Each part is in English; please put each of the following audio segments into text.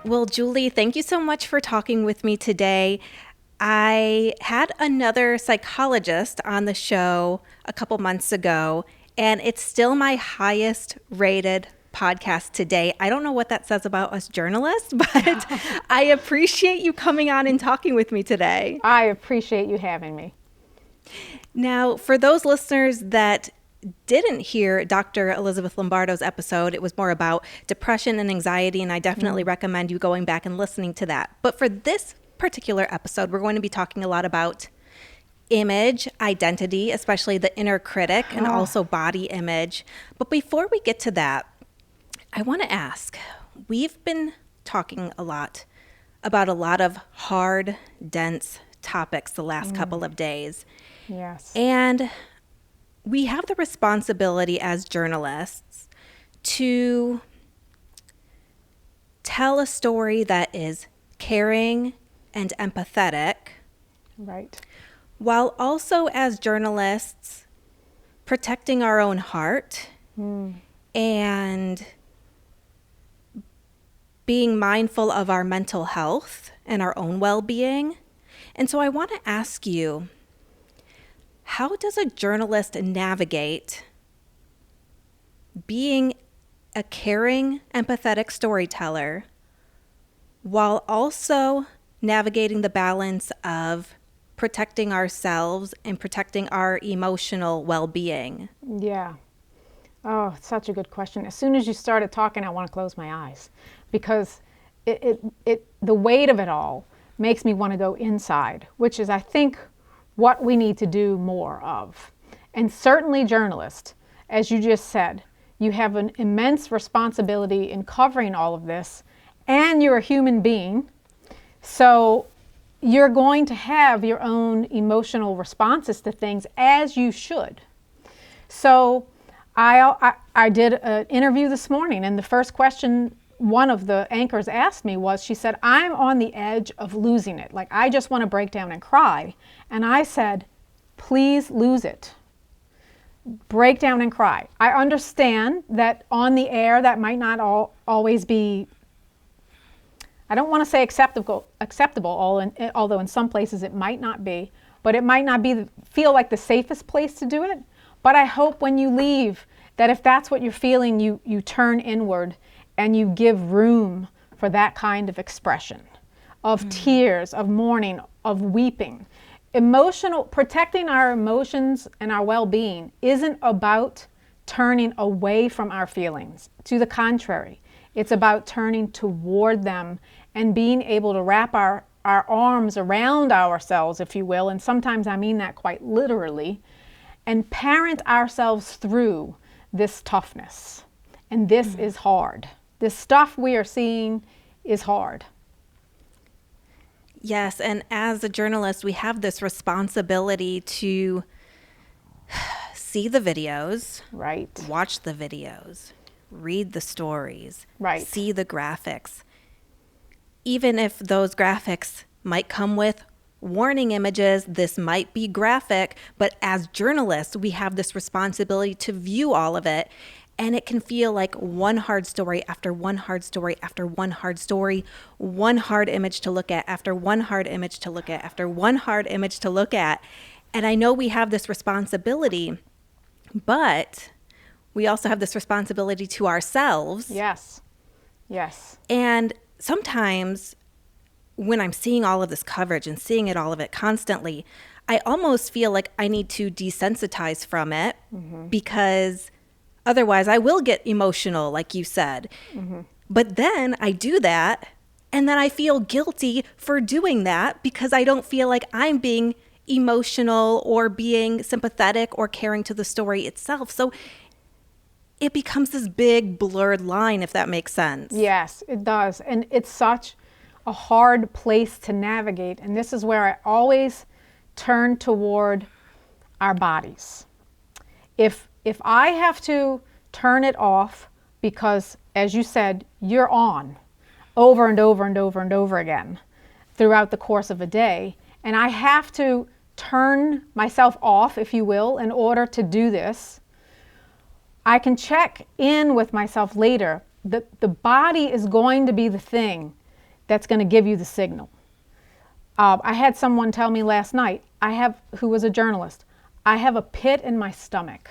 Well, Julie, thank you so much for talking with me today. I had another psychologist on the show a couple months ago, and it's still my highest rated podcast today. I don't know what that says about us journalists, but I appreciate you coming on and talking with me today. I appreciate you having me. Now, for those listeners that didn't hear Dr. Elizabeth Lombardo's episode, it was more about depression and anxiety, and I definitely recommend you going back and listening to that. But for this particular episode, we're going to be talking a lot about image, identity, especially the inner critic, and also body image. But before we get to that, I want to ask, we've been talking a lot about a lot of hard, dense topics the last couple of days. Yes. And we have the responsibility as journalists to tell a story that is caring and empathetic, Right. while also as journalists protecting our own heart and being mindful of our mental health and our own well-being. And so I want to ask you, how does a journalist navigate being a caring, empathetic storyteller while also navigating the balance of protecting ourselves and protecting our emotional well-being? Yeah. Oh, it's such a good question. As soon as you started talking, I want to close my eyes because the weight of it all makes me want to go inside, which is, I think, what we need to do more of. And certainly journalists, as you just said, you have an immense responsibility in covering all of this, and you're a human being, so you're going to have your own emotional responses to things, as you should. So I did an interview this morning, and the first question one of the anchors asked me was, she said, I'm on the edge of losing it. Like, I just want to break down and cry. And I said, please lose it. Break down and cry. I understand that on the air that might not always be, I don't want to say acceptable, although in some places it might not be, but it might not feel like the safest place to do it. But I hope when you leave that if that's what you're feeling, you turn inward and you give room for that kind of expression, of tears, of mourning, of weeping. Protecting our emotions and our well-being isn't about turning away from our feelings. To the contrary, it's about turning toward them and being able to wrap our arms around ourselves, if you will, and sometimes I mean that quite literally, and parent ourselves through this toughness. And this is hard. This stuff we are seeing is hard. Yes, and as a journalist, we have this responsibility to see the videos, Right. watch the videos, read the stories, Right. see the graphics. Even if those graphics might come with warning images, this might be graphic, but as journalists, we have this responsibility to view all of it. And it can feel like one hard story after one hard story after one hard story, one hard image to look at after one hard image to look at after one hard image to look at. And I know we have this responsibility, but we also have this responsibility to ourselves. Yes. Yes. And sometimes when I'm seeing all of this coverage and seeing all of it constantly, I almost feel like I need to desensitize from it because otherwise I will get emotional, like you said. But then I do that, and then I feel guilty for doing that because I don't feel like I'm being emotional or being sympathetic or caring to the story itself. So it becomes this big blurred line, if that makes sense. Yes, it does. And it's such a hard place to navigate. And this is where I always turn toward our bodies. If I have to turn it off because, as you said, you're on over and over and over and over again throughout the course of a day, and I have to turn myself off, if you will, in order to do this, I can check in with myself later. The body is going to be the thing that's going to give you the signal. I had someone tell me last night, who was a journalist, I have a pit in my stomach.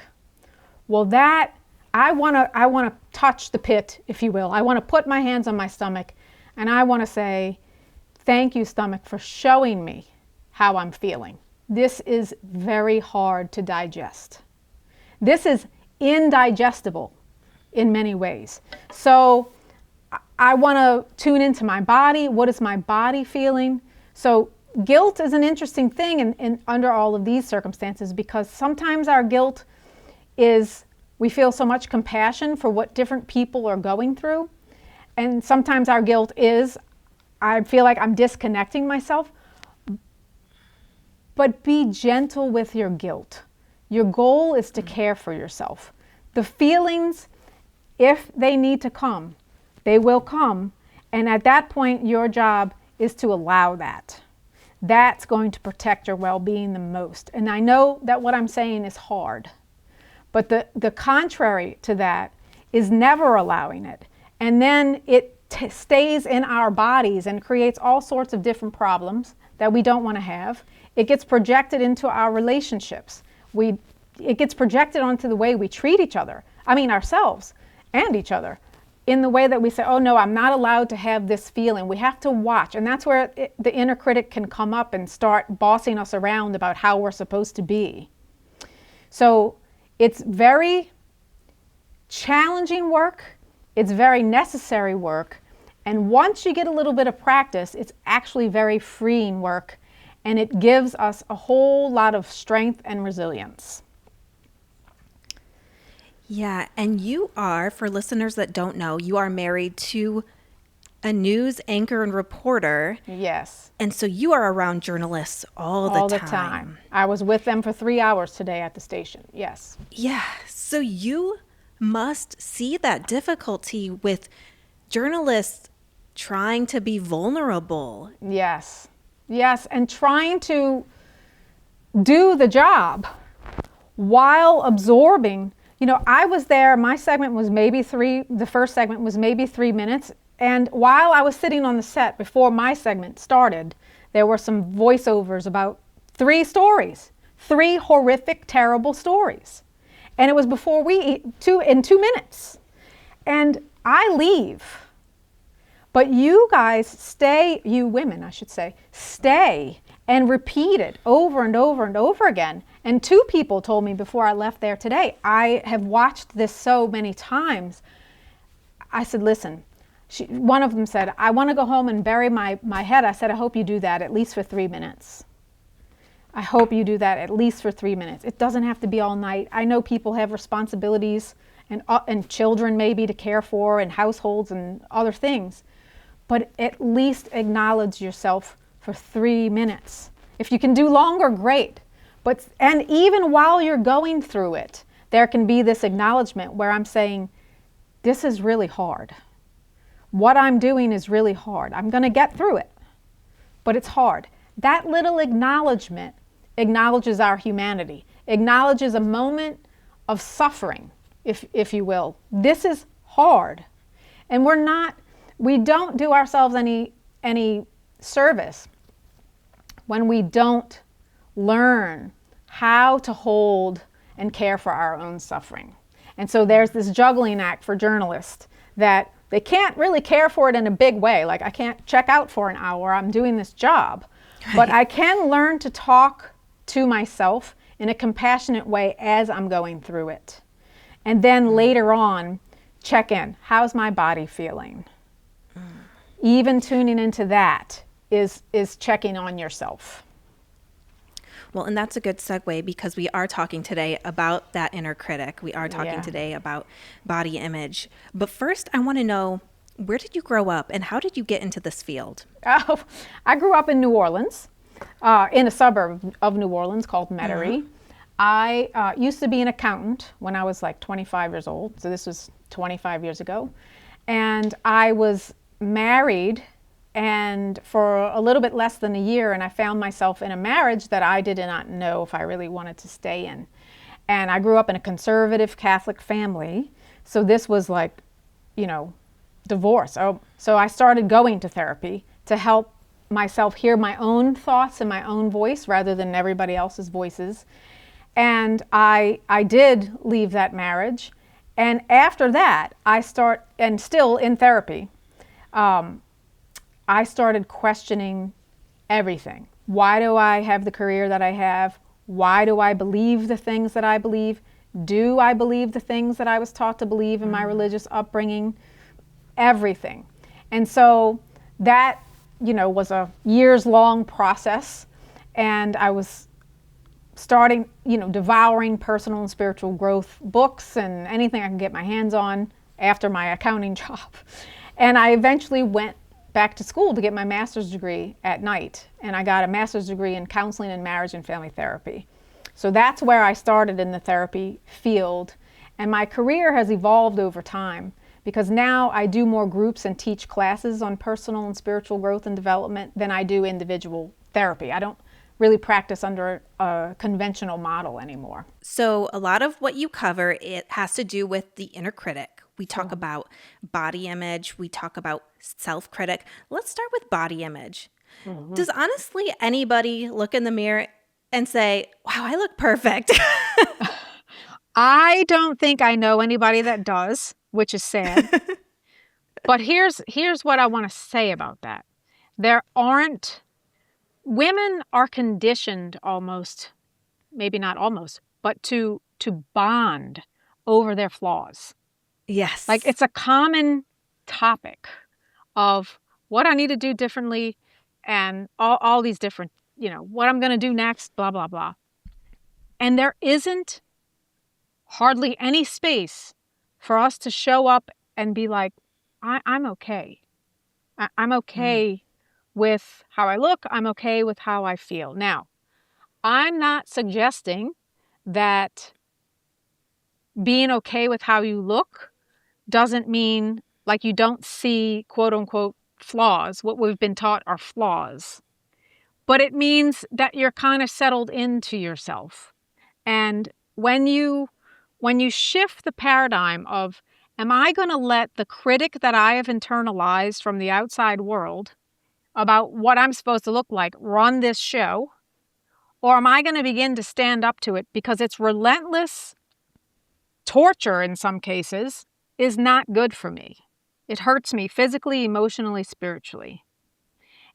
Well, I want to touch the pit, if you will. I want to put my hands on my stomach, and I want to say, thank you, stomach, for showing me how I'm feeling. This is very hard to digest. This is indigestible in many ways. So I want to tune into my body. What is my body feeling? So guilt is an interesting thing in under all of these circumstances, because sometimes our guilt is we feel so much compassion for what different people are going through. And sometimes our guilt is I feel like I'm disconnecting myself. But be gentle with your guilt. Your goal is to care for yourself. The feelings, if they need to come, they will come. And at that point, your job is to allow that. That's going to protect your well-being the most. And I know that what I'm saying is hard. But the contrary to that is never allowing it. And then it stays in our bodies and creates all sorts of different problems that we don't want to have. It gets projected into our relationships. It gets projected onto the way we treat each other. I mean, ourselves and each other. In the way that we say, oh no, I'm not allowed to have this feeling. We have to watch. And that's where the inner critic can come up and start bossing us around about how we're supposed to be. So it's very challenging work. It's very necessary work. And once you get a little bit of practice, it's actually very freeing work. And it gives us a whole lot of strength and resilience. Yeah, and you are, for listeners that don't know, you are married to a news anchor and reporter. Yes. And so you are around journalists all the time. I was with them for 3 hours today at the station. Yes. Yeah, so you must see that difficulty with journalists trying to be vulnerable. Yes. Yes, and trying to do the job while absorbing. You know, I was there, my segment was the first segment was maybe 3 minutes. And while I was sitting on the set before my segment started, there were some voiceovers about 3 stories, 3 horrific, terrible stories. And it was before in 2 minutes. And I leave. But you guys stay, you women, I should say, stay and repeat it over and over and over again. And 2 people told me before I left there today, I have watched this so many times. I said, listen, one of them said, I want to go home and bury my head. I said, I hope you do that at least for 3 minutes. I hope you do that at least for 3 minutes. It doesn't have to be all night. I know people have responsibilities and children maybe to care for and households and other things. But at least acknowledge yourself for 3 minutes. If you can do longer, great. And even while you're going through it, there can be this acknowledgement where I'm saying, this is really hard. What I'm doing is really hard. I'm going to get through it, but it's hard. That little acknowledgement acknowledges our humanity, acknowledges a moment of suffering, if you will. This is hard. And we don't do ourselves any service when we don't learn how to hold and care for our own suffering. And so there's this juggling act for journalists that they can't really care for it in a big way. Like, I can't check out for an hour, I'm doing this job. Right. But I can learn to talk to myself in a compassionate way as I'm going through it. And then later on, check in. How's my body feeling? Even tuning into that is checking on yourself. Well, and that's a good segue, because we are talking today about that inner critic. We are talking today about body image. But first, I want to know, where did you grow up and how did you get into this field? Oh, I grew up in New Orleans, in a suburb of New Orleans called Metairie. Mm-hmm. I used to be an accountant when I was like 25 years old. So this was 25 years ago. And I was married, and for a little bit less than a year, and I found myself in a marriage that I did not know if I really wanted to stay in. And I grew up in a conservative Catholic family, so this was like, divorce. Oh, so I started going to therapy to help myself hear my own thoughts and my own voice rather than everybody else's voices. And I did leave that marriage. And after that, and still in therapy, I started questioning everything. Why do I have the career that I have? Why do I believe the things that I believe? Do I believe the things that I was taught to believe in my religious upbringing? Everything. And so that, was a years long process. And I was starting, devouring personal and spiritual growth books and anything I can get my hands on after my accounting job. And I eventually went back to school to get my master's degree at night. And I got a master's degree in counseling and marriage and family therapy. So that's where I started in the therapy field. And my career has evolved over time because now I do more groups and teach classes on personal and spiritual growth and development than I do individual therapy. I don't really practice under a conventional model anymore. So a lot of what you cover, it has to do with the inner critic. We talk about body image. We talk about self-critic. Let's start with body image. Mm-hmm. Does honestly anybody look in the mirror and say, wow, I look perfect? I don't think I know anybody that does, which is sad. But here's what I want to say about that. Women are conditioned almost, maybe not almost, but to bond over their flaws. Yes. Like it's a common topic of what I need to do differently and all these different, what I'm going to do next, blah, blah, blah. And there isn't hardly any space for us to show up and be like, I'm okay. I'm okay with how I look. I'm okay with how I feel. Now, I'm not suggesting that being okay with how you look doesn't mean like you don't see quote unquote flaws. What we've been taught are flaws. But it means that you're kind of settled into yourself. And when you shift the paradigm of, am I going to let the critic that I have internalized from the outside world about what I'm supposed to look like run this show? Or am I going to begin to stand up to it because its relentless torture in some cases is not good for me. It hurts me physically, emotionally, spiritually.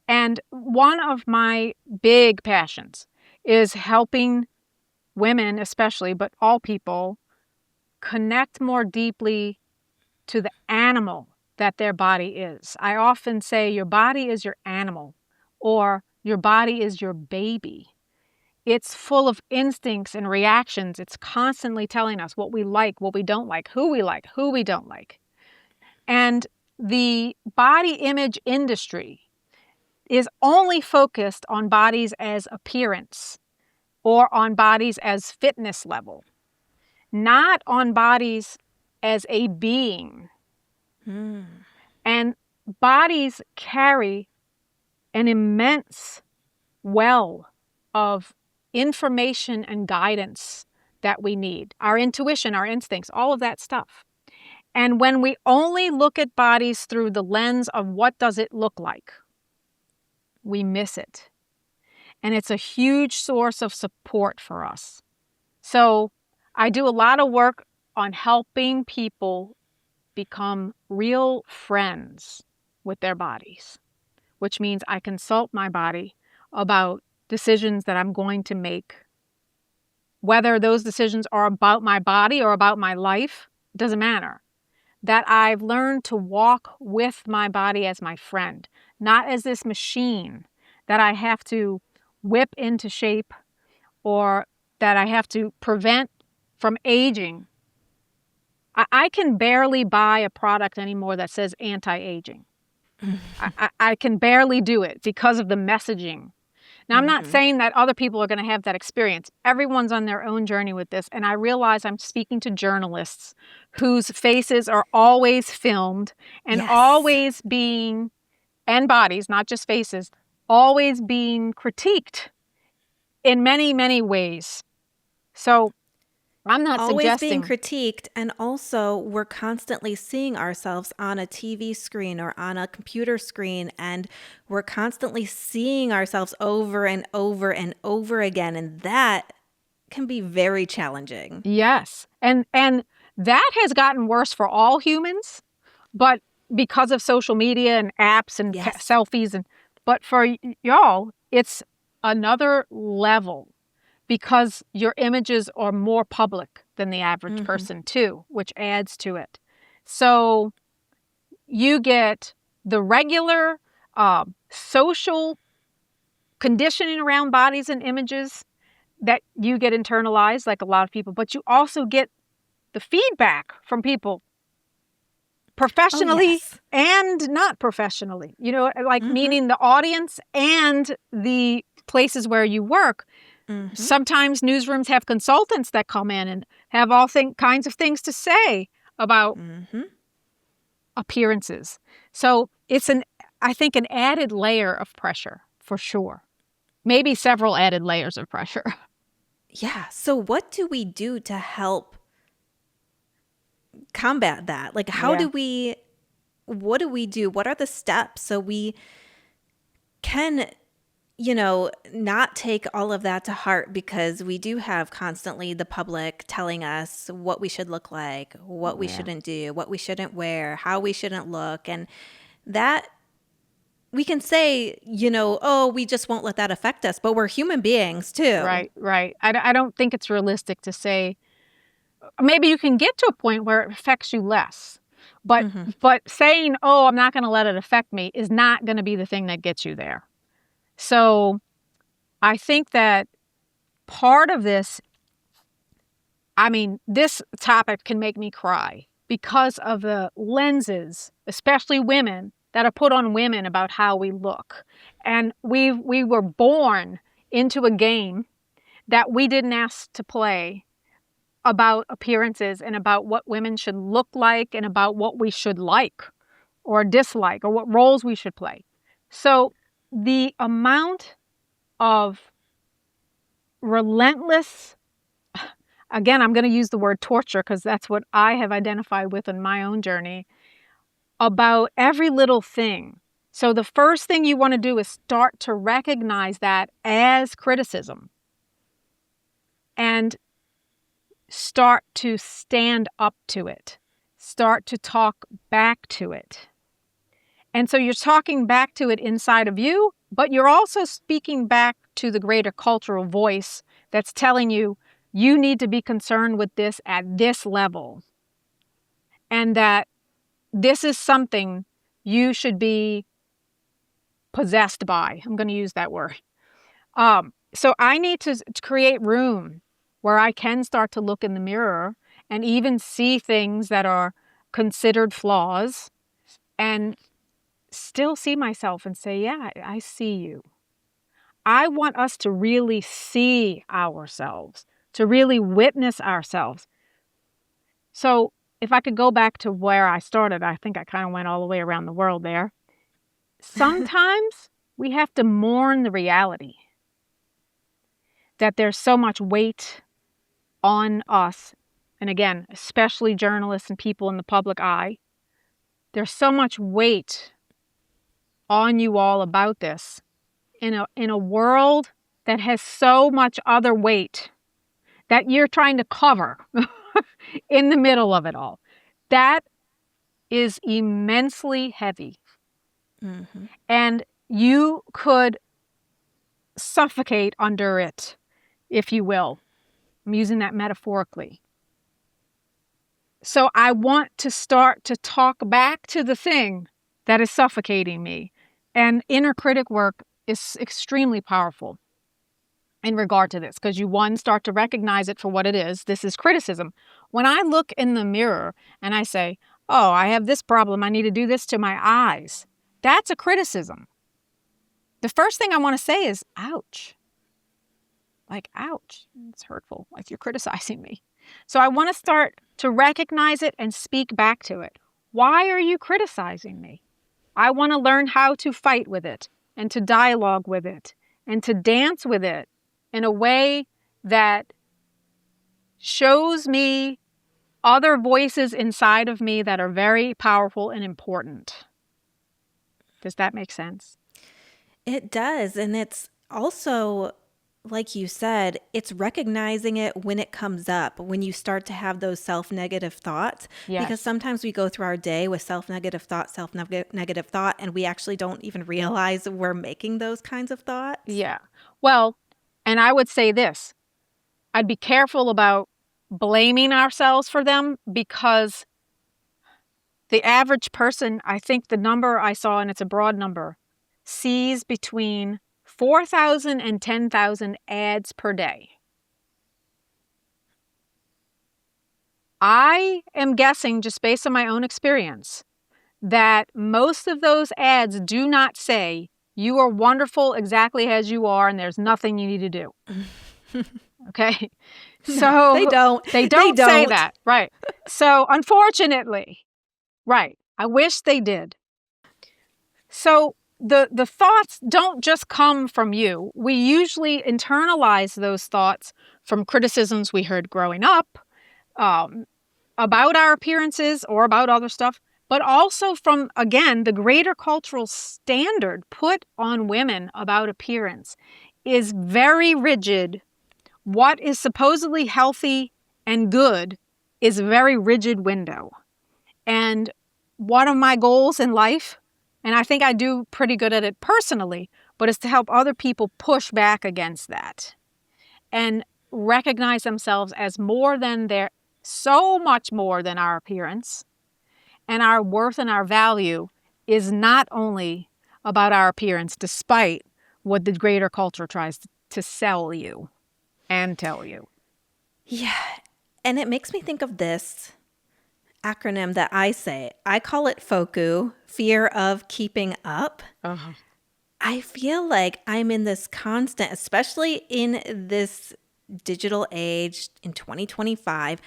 And one of my big passions is helping women especially, but all people, connect more deeply to the animal that their body is. I often say your body is your animal, or your body is your baby. It's full of instincts and reactions. It's constantly telling us what we like, what we don't like, who we don't like. And the body image industry is only focused on bodies as appearance or on bodies as fitness level, not on bodies as a being. And bodies carry an immense well of information and guidance that we need. Our intuition, our instincts, all of that stuff. And when we only look at bodies through the lens of what does it look like, we miss it. And it's a huge source of support for us. So I do a lot of work on helping people become real friends with their bodies, which means I consult my body about decisions that I'm going to make. Whether those decisions are about my body or about my life, doesn't matter. That I've learned to walk with my body as my friend, not as this machine that I have to whip into shape or that I have to prevent from aging. I can barely buy a product anymore that says anti-aging. I can barely do it because of the messaging. Now, I'm not saying that other people are going to have that experience. Everyone's on their own journey with this. And I realize I'm speaking to journalists whose faces are always filmed and always being, and bodies, not just faces, always being critiqued in many, many ways. So I'm not always being suggesting. critiqued, and also we're constantly seeing ourselves on a TV screen or on a computer screen, and we're constantly seeing ourselves over and over and over again, and that can be very challenging. Yes. And that has gotten worse for all humans, but because of social media and apps and Yes. selfies but for y'all, it's another level because your images are more public than the average person too, which adds to it. So you get the regular social conditioning around bodies and images that you get internalized like a lot of people, but you also get the feedback from people Oh, professionally yes. and not professionally, like meaning the audience and the places where you work. Sometimes newsrooms have consultants that come in and have all kinds of things to say about appearances. So it's I think an added layer of pressure for sure. Maybe several added layers of pressure. Yeah. So, what do we do to help combat that? Like, Yeah. what do we do? What are the steps so we can, not take all of that to heart, because we do have constantly the public telling us what we should look like, what we Yeah. shouldn't do, what we shouldn't wear, how we shouldn't look. And that we can say, oh, we just won't let that affect us, but we're human beings too. Right, right. I don't think it's realistic to say, maybe you can get to a point where it affects you less. But saying, oh, I'm not going to let it affect me is not going to be the thing that gets you there. So I think that part of this, this topic can make me cry because of the lenses, especially women, that are put on women about how we look. And we were born into a game that we didn't ask to play about appearances and about what women should look like and about what we should like or dislike or what roles we should play. So the amount of relentless, again, I'm going to use the word torture because that's what I have identified with in my own journey, about every little thing. So the first thing you want to do is start to recognize that as criticism and start to stand up to it. Start to talk back to it. And so you're talking back to it inside of you, but you're also speaking back to the greater cultural voice that's telling you, you need to be concerned with this at this level. And that this is something you should be possessed by. I'm going to use that word. So I need to create room where I can start to look in the mirror and even see things that are considered flaws and still see myself and say, yeah, I see you. I want us to really see ourselves, to really witness ourselves. So if I could go back to where I started, I think I kind of went all the way around the world there. Sometimes we have to mourn the reality that there's so much weight on us. And again, especially journalists and people in the public eye. There's so much weight on you all about this in a world that has so much other weight that you're trying to cover in the middle of it all. That is immensely heavy. And you could suffocate under it, if you will. I'm using that metaphorically. So I want to start to talk back to the thing that is suffocating me. And inner critic work is extremely powerful in regard to this because you, one, start to recognize it for what it is. This is criticism. When I look in the mirror and I say, oh, I have this problem, I need to do this to my eyes, that's a criticism. The first thing I want to say is, ouch. Like, ouch, it's hurtful, like you're criticizing me. So I want to start to recognize it and speak back to it. Why are you criticizing me? I want to learn how to fight with it and to dialogue with it and to dance with it in a way that shows me other voices inside of me that are very powerful and important. Does that make sense? It does. And it's also, like you said, it's recognizing it when it comes up, when you start to have those self negative thoughts. Because Yes. sometimes we go through our day with self negative thought, negative thought, and we actually don't even realize we're making those kinds of thoughts. Yeah. Well, and I would say this, I'd be careful about blaming ourselves for them, because the average person, I think the number I saw, and it's a broad number, sees between 4,000 and 10,000 ads per day. I am guessing, just based on my own experience, that most of those ads do not say, you are wonderful exactly as you are and there's nothing you need to do. Okay? No, they So don't. they They don't say don't. that. Right. So unfortunately, right. I wish they did. So the thoughts don't just come from you. We usually internalize those thoughts from criticisms we heard growing up, um, about our appearances or about other stuff, but also from, again, the greater cultural standard put on women about appearance is very rigid. What is supposedly healthy and good is a very rigid window. And one of my goals in life, and I think I do pretty good at it personally, but is to help other people push back against that and recognize themselves as more than their, so much more than our appearance. And our worth and our value is not only about our appearance, despite what the greater culture tries to sell you and tell you. Yeah. And it makes me think of this acronym that I say. I call it FOCU, fear of keeping up. Uh-huh. I feel like I'm in this constant, especially in this digital age in 2025.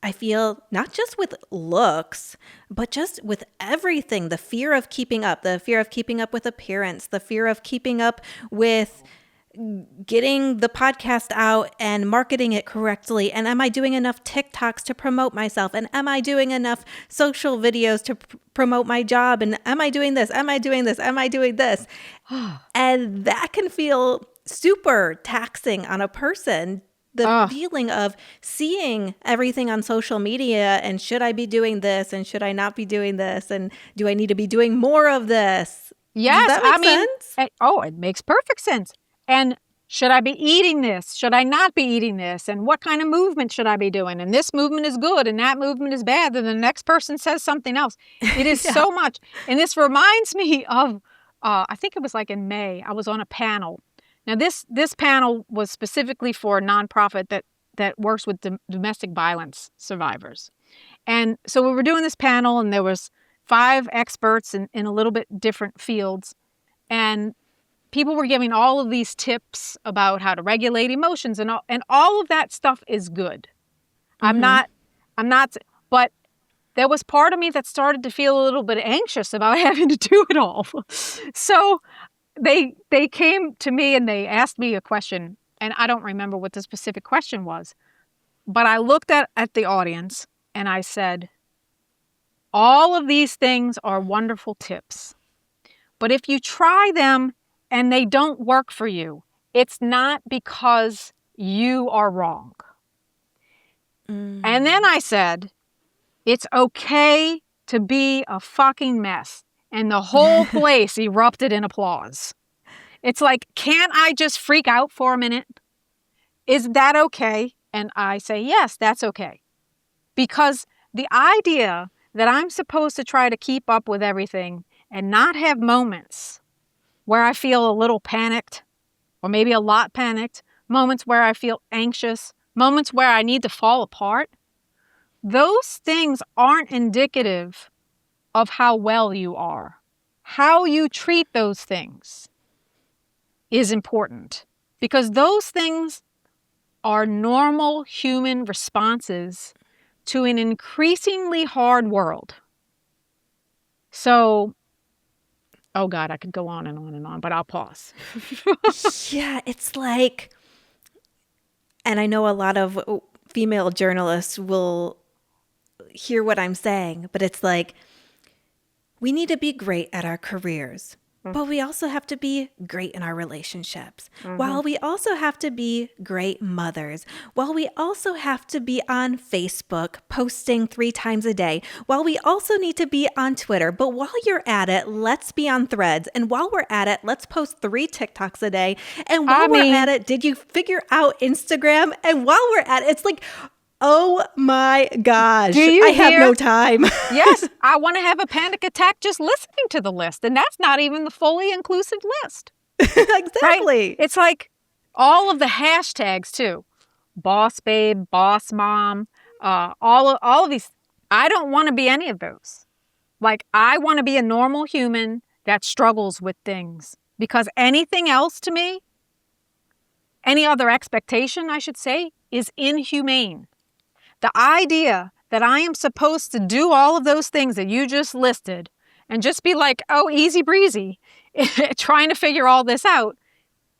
I feel not just with looks, but just with everything, the fear of keeping up, the fear of keeping up with appearance, the fear of keeping up with getting the podcast out and marketing it correctly? And am I doing enough TikToks to promote myself? And am I doing enough social videos to promote my job? And am I doing this? Am I doing this? Am I doing this? And that can feel super taxing on a person. The feeling of seeing everything on social media and should I be doing this and should I not be doing this? And do I need to be doing more of this? Does Yes, that I make mean, sense? it makes perfect sense. And should I be eating this? Should I not be eating this? And what kind of movement should I be doing? And this movement is good and that movement is bad. And the next person says something else. It is Yeah. so much. And this reminds me of, I think it was like in May, I was on a panel. Now, this panel was specifically for a nonprofit that works with domestic violence survivors. And so we were doing this panel, and there was 5 experts in a little bit different fields. And people were giving all of these tips about how to regulate emotions, and all of that stuff is good. I'm not, but there was part of me that started to feel a little bit anxious about having to do it all. So they came to me and they asked me a question, and I don't remember what the specific question was, but I looked at the audience and I said, all of these things are wonderful tips, but if you try them and they don't work for you, it's not because you are wrong. And then I said, it's okay to be a fucking mess. And the whole place erupted in applause. It's like, can't I just freak out for a minute? Is that okay? And I say, yes, that's okay. Because the idea that I'm supposed to try to keep up with everything and not have moments where I feel a little panicked, or maybe a lot panicked, moments where I feel anxious, moments where I need to fall apart, those things aren't indicative of how well you are. How you treat those things is important, because those things are normal human responses to an increasingly hard world. So, oh God, I could go on and on and on, but I'll pause. Yeah, it's like, and I know a lot of female journalists will hear what I'm saying, but it's like, we need to be great at our careers, but we also have to be great in our relationships. While we also have to be great mothers, while we also have to be on Facebook posting 3 times a day, while we also need to be on Twitter. But while you're at it, let's be on Threads. And while we're at it, let's post 3 TikToks a day. And while we're at it, did you figure out Instagram? And while we're at it, it's like, oh my gosh, I have no time. Yes, I want to have a panic attack just listening to the list. And that's not even the fully inclusive list. Exactly. Right? It's like all of the hashtags too. Boss babe, boss mom, all of these. I don't want to be any of those. Like, I want to be a normal human that struggles with things. Because anything else to me, any other expectation, I should say, is inhumane. The idea that I am supposed to do all of those things that you just listed and just be like, oh, easy breezy, trying to figure all this out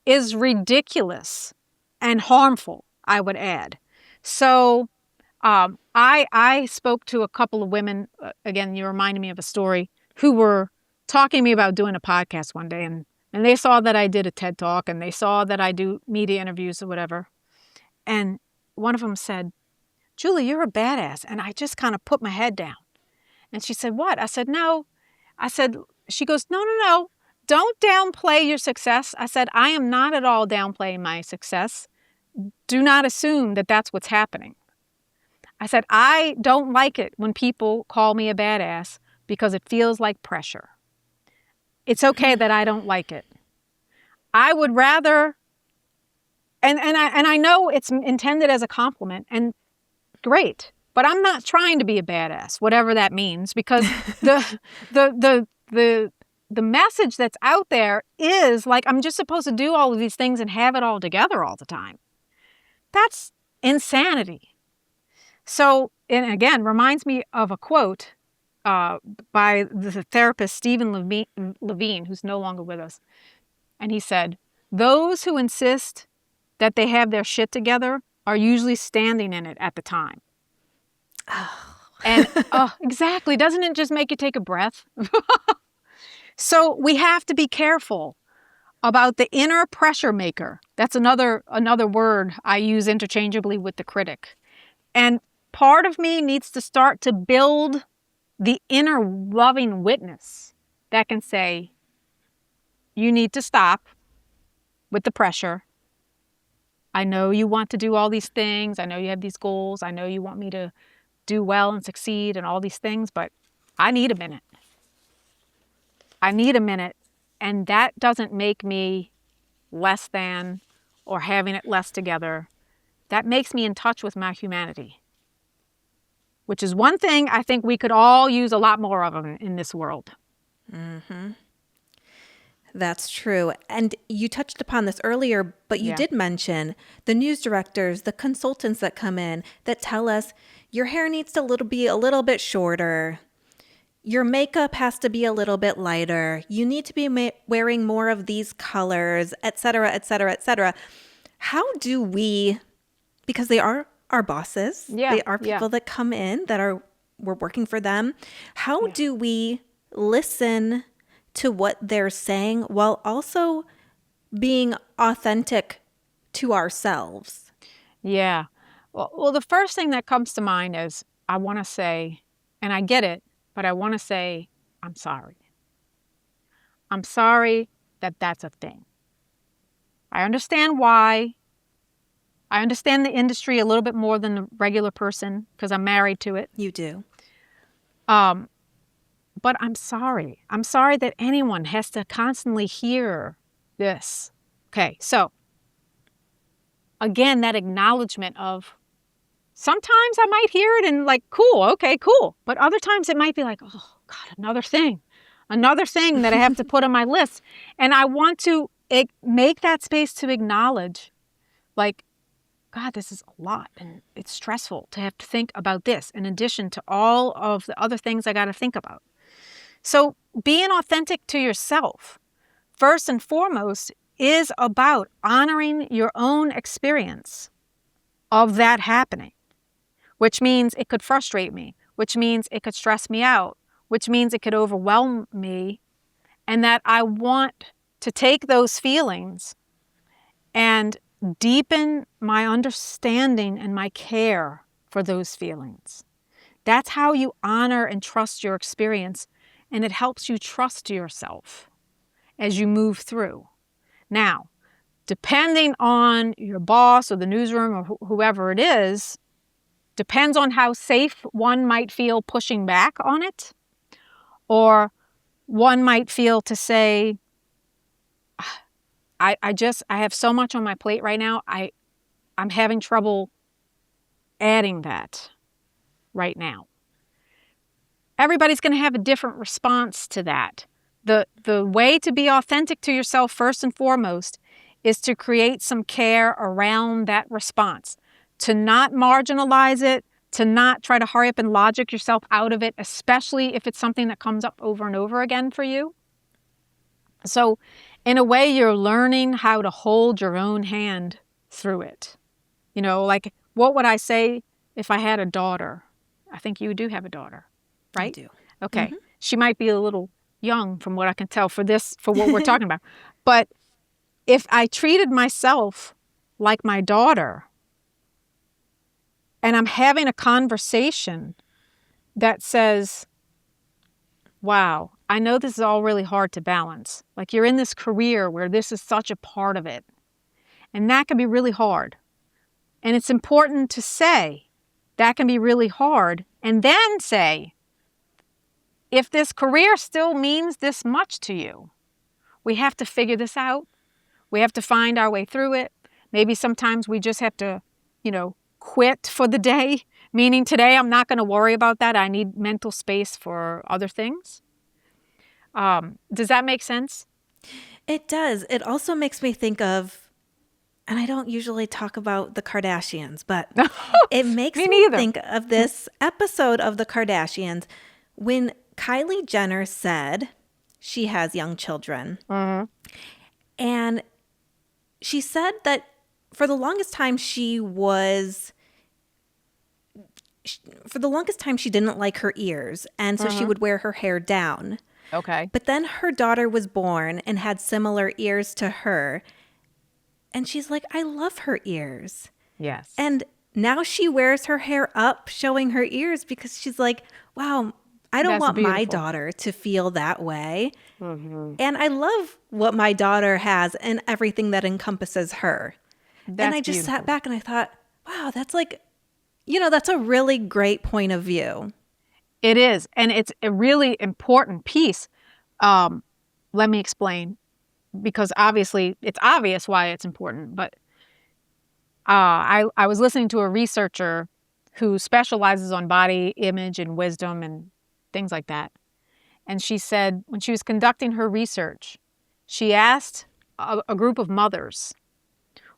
is ridiculous and harmful, I would add. So I spoke to a couple of women, again, you reminded me of a story, who were talking to me about doing a podcast one day. And they saw that I did a TED Talk and they saw that I do media interviews or whatever. And one of them said, Julie, you're a badass. And I just kind of put my head down. And she said, what? I said, no. She goes, no. Don't downplay your success. I said, I am not at all downplaying my success. Do not assume that that's what's happening. I said, I don't like it when people call me a badass because it feels like pressure. It's okay that I don't like it. I would rather, and I know it's intended as a compliment, and great, but I'm not trying to be a badass, whatever that means, because the message that's out there is like I'm just supposed to do all of these things and have it all together all the time. That's insanity. So, and again, reminds me of a quote by the therapist Stephen Levine, who's no longer with us. And he said, those who insist that they have their shit together are usually standing in it at the time. Oh. And exactly. Doesn't it just make you take a breath? So we have to be careful about the inner pressure maker. That's another word I use interchangeably with the critic. And part of me needs to start to build the inner loving witness that can say, you need to stop with the pressure. I know you want to do all these things. I know you have these goals. I know you want me to do well and succeed and all these things, but I need a minute. And that doesn't make me less than or having it less together. That makes me in touch with my humanity, which is one thing I think we could all use a lot more of in this world. Mm-hmm. That's true. And you touched upon this earlier, but you did mention the news directors, the consultants that come in that tell us your hair needs to be a little bit shorter. Your makeup has to be a little bit lighter. You need to be wearing more of these colors, et cetera, et cetera, et cetera. How do we, because they are our bosses, they are people that come in we're working for them. How do we listen to what they're saying while also being authentic to ourselves? Yeah. Well, the first thing that comes to mind is I want to say, and I get it, but I want to say, I'm sorry. I'm sorry that that's a thing. I understand why. I understand the industry a little bit more than the regular person because I'm married to it. You do. But I'm sorry. I'm sorry that anyone has to constantly hear this. Okay, so again, that acknowledgement of sometimes I might hear it and like, cool, okay, cool. But other times it might be like, oh, God, another thing that I have to put on my list. And I want to make that space to acknowledge, like, God, this is a lot and it's stressful to have to think about this in addition to all of the other things I got to think about. So being authentic to yourself, first and foremost, is about honoring your own experience of that happening. which means it could frustrate me, which means it could stress me out, which means it could overwhelm me, and that I want to take those feelings and deepen my understanding and my care for those feelings. That's how you honor and trust your experience, and it helps you trust yourself as you move through. Now, depending on your boss or the newsroom or whoever it is, depends on how safe one might feel pushing back on it, or one might feel to say, I have so much on my plate right now, I'm having trouble adding that right now. Everybody's going to have a different response to that. The way to be authentic to yourself first and foremost is to create some care around that response, to not marginalize it, to not try to hurry up and logic yourself out of it, especially if it's something that comes up over and over again for you. So in a way, you're learning how to hold your own hand through it. You know, like, what would I say if I had a daughter? I think you do have a daughter, right? I do. Okay. Mm-hmm. She might be a little young from what I can tell for what we're talking about. But if I treated myself like my daughter, and I'm having a conversation that says, wow, I know this is all really hard to balance. Like, you're in this career where this is such a part of it. And that can be really hard. And it's important to say that can be really hard, and then say, if this career still means this much to you, we have to figure this out. We have to find our way through it. Maybe sometimes we just have to, quit for the day, meaning today I'm not going to worry about that. I need mental space for other things. Does that make sense? It does. It also makes me think of, and I don't usually talk about the Kardashians, but it makes me think of this episode of the Kardashians when Kylie Jenner said she has young children. Mm-hmm. And she said that for the longest time she didn't like her ears. And so she would wear her hair down. Okay. But then her daughter was born and had similar ears to her. And she's like, I love her ears. Yes. And now she wears her hair up, showing her ears, because she's like, wow, I don't want my daughter to feel that way. Mm-hmm. And I love what my daughter has and everything that encompasses her. And I just sat back and I thought, wow, that's like, that's a really great point of view. It is. And it's a really important piece. Let me explain, because obviously it's obvious why it's important. But I was listening to a researcher who specializes on body image and wisdom and things like that. And she said when she was conducting her research, she asked a group of mothers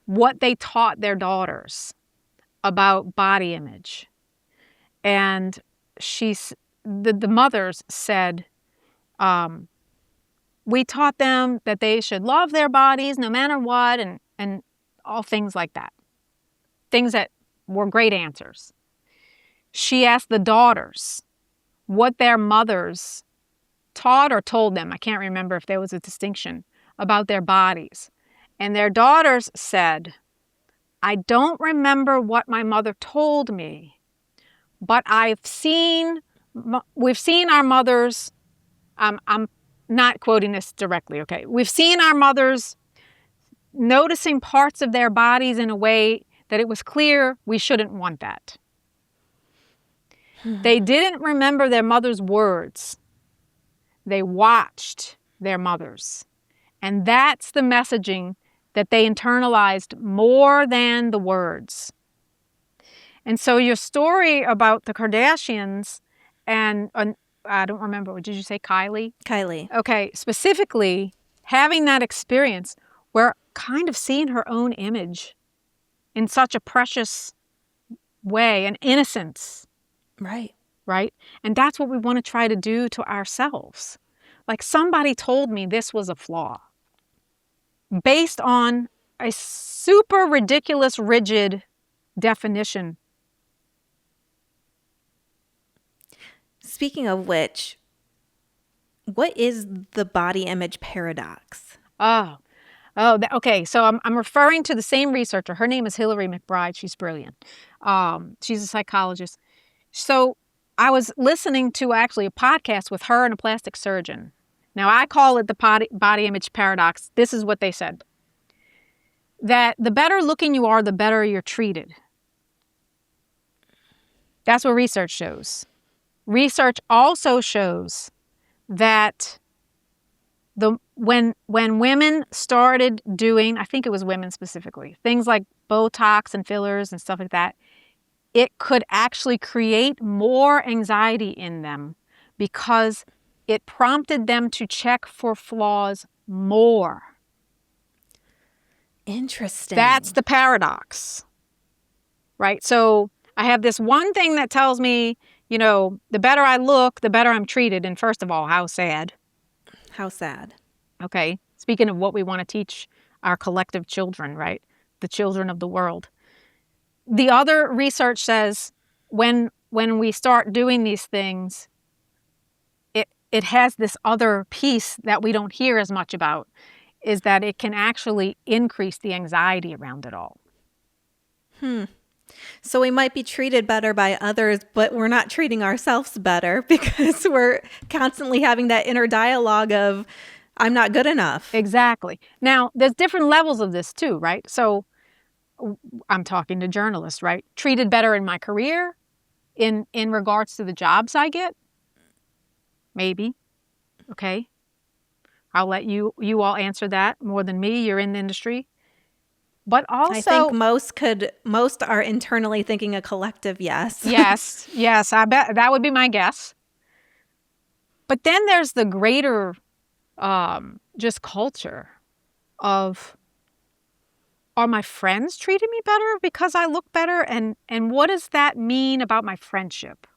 what they taught their daughters about body image. And the mothers said, we taught them that they should love their bodies no matter what, and all things like that. Things that were great answers. She asked the daughters what their mothers taught or told them. I can't remember if there was a distinction about their bodies. And their daughters said, I don't remember what my mother told me, but we've seen our mothers, I'm not quoting this directly, okay? We've seen our mothers noticing parts of their bodies in a way that it was clear we shouldn't want that. They didn't remember their mother's words. They watched their mothers. And that's the messaging that they internalized more than the words. And so your story about the Kardashians and I don't remember, did you say Kylie? Kylie. Okay, specifically having that experience where kind of seeing her own image in such a precious way, an innocence. Right. Right? And that's what we want to try to do to ourselves. Like, somebody told me this was a flaw based on a super ridiculous, rigid definition speaking of which, what is the body image paradox? Okay. So I'm referring to the same researcher. Her name is Hilary McBride. She's brilliant. She's a psychologist. So I was listening to actually a podcast with her and a plastic surgeon. Now I call it the body image paradox. This is what they said. That the better looking you are, the better you're treated. That's what research shows. Research also shows that when women started doing, I think it was women specifically, things like Botox and fillers and stuff like that, it could actually create more anxiety in them because it prompted them to check for flaws more. Interesting. That's the paradox, right? So I have this one thing that tells me, the better I look, the better I'm treated. And first of all, how sad. How sad. Okay. Speaking of what we want to teach our collective children, right? The children of the world. The other research says when we start doing these things, it has this other piece that we don't hear as much about, is that it can actually increase the anxiety around it all. So we might be treated better by others, but we're not treating ourselves better because we're constantly having that inner dialogue of, I'm not good enough. Exactly. Now, there's different levels of this too, right? So I'm talking to journalists, right? Treated better in my career in regards to the jobs I get? Maybe. Okay. I'll let you all answer that more than me. You're in the industry. But also, I think most are internally thinking a collective yes. Yes, I bet that would be my guess. But then there's the greater just culture of, are my friends treating me better because I look better? And what does that mean about my friendship?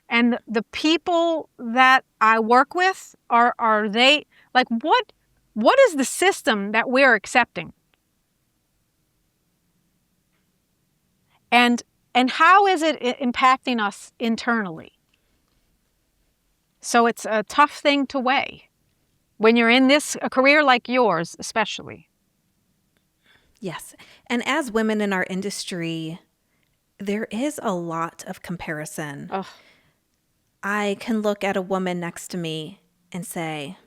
And the people that I work with, are they, like, what is the system that we're accepting? And how is it impacting us internally? So it's a tough thing to weigh when you're in a career like yours, especially. Yes. And as women in our industry, there is a lot of comparison. Ugh. I can look at a woman next to me and say,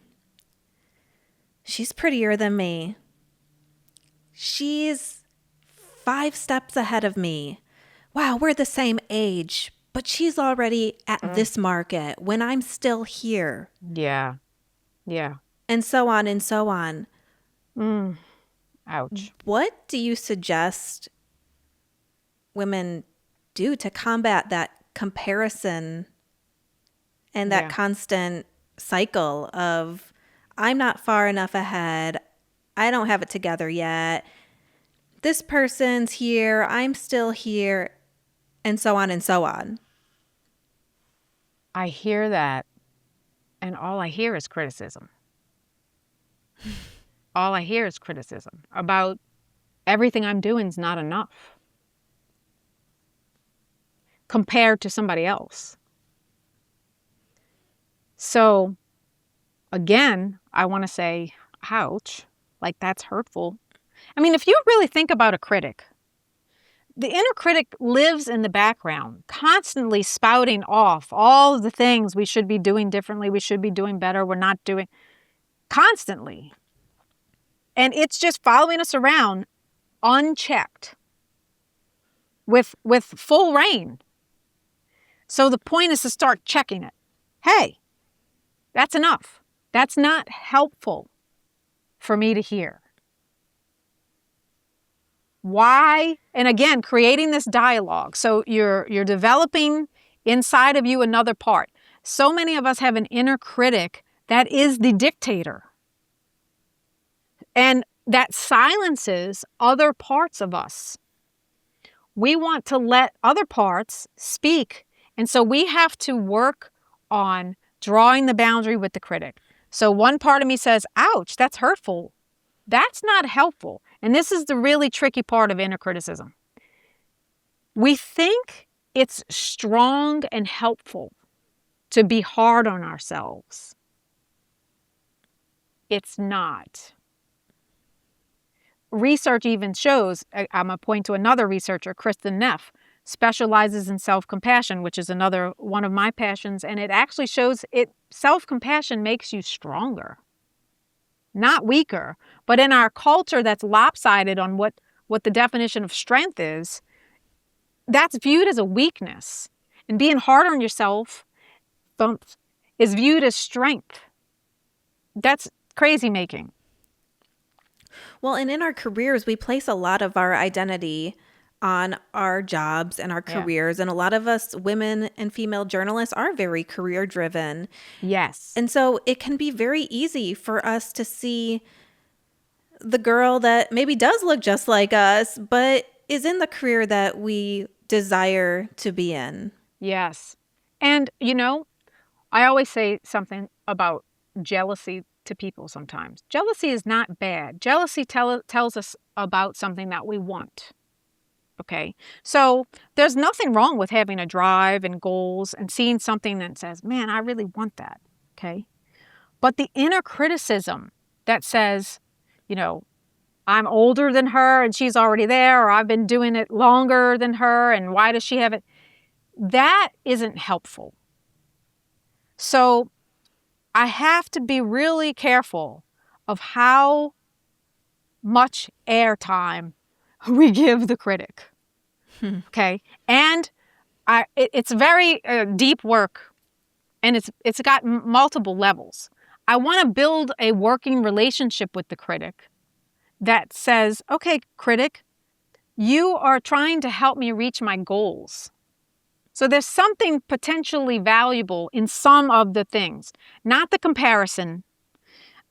she's prettier than me. She's 5 steps ahead of me. Wow, we're the same age, but she's already at this market when I'm still here. Yeah. And so on and so on. Ouch. What do you suggest women do to combat that comparison and that constant cycle of, I'm not far enough ahead, I don't have it together yet, this person's here, I'm still here, and so on and so on? I hear that, and all I hear is criticism. All I hear is criticism about everything I'm doing is not enough compared to somebody else. So, again, I want to say, ouch, like that's hurtful. I mean, if you really think about a critic, the inner critic lives in the background, constantly spouting off all of the things we should be doing differently, we should be doing better, we're not doing, constantly. And it's just following us around unchecked with full reign. So the point is to start checking it. Hey, that's enough. That's not helpful for me to hear. Why? And again, creating this dialogue. So you're developing inside of you another part. So many of us have an inner critic that is the dictator. And that silences other parts of us. We want to let other parts speak. And so we have to work on drawing the boundary with the critic. So one part of me says, ouch, that's hurtful. That's not helpful. And this is the really tricky part of inner criticism. We think it's strong and helpful. to be hard on ourselves. It's not. Research even shows, I'm going to point to another researcher, Kristen Neff, specializes in self-compassion, which is another one of my passions, and it actually shows self-compassion makes you stronger, not weaker. But in our culture that's lopsided on what the definition of strength is, that's viewed as a weakness. And being hard on yourself is viewed as strength. That's crazy making. Well, and in our careers, we place a lot of our identity on our jobs and our careers. And a lot of us women and female journalists are very career driven. Yes. And so it can be very easy for us to see the girl that maybe does look just like us, but is in the career that we desire to be in. Yes. And, I always say something about jealousy to people sometimes. Jealousy is not bad. Jealousy tells us about something that we want. Okay? So there's nothing wrong with having a drive and goals and seeing something that says, man, I really want that. Okay? But the inner criticism that says, I'm older than her and she's already there, or I've been doing it longer than her and why does she have it? That isn't helpful. So I have to be really careful of how much airtime we give the critic. Okay? And it's very deep work, and it's got multiple levels. I want to build a working relationship with the critic that says, okay, critic, you are trying to help me reach my goals. So there's something potentially valuable in some of the things, not the comparison,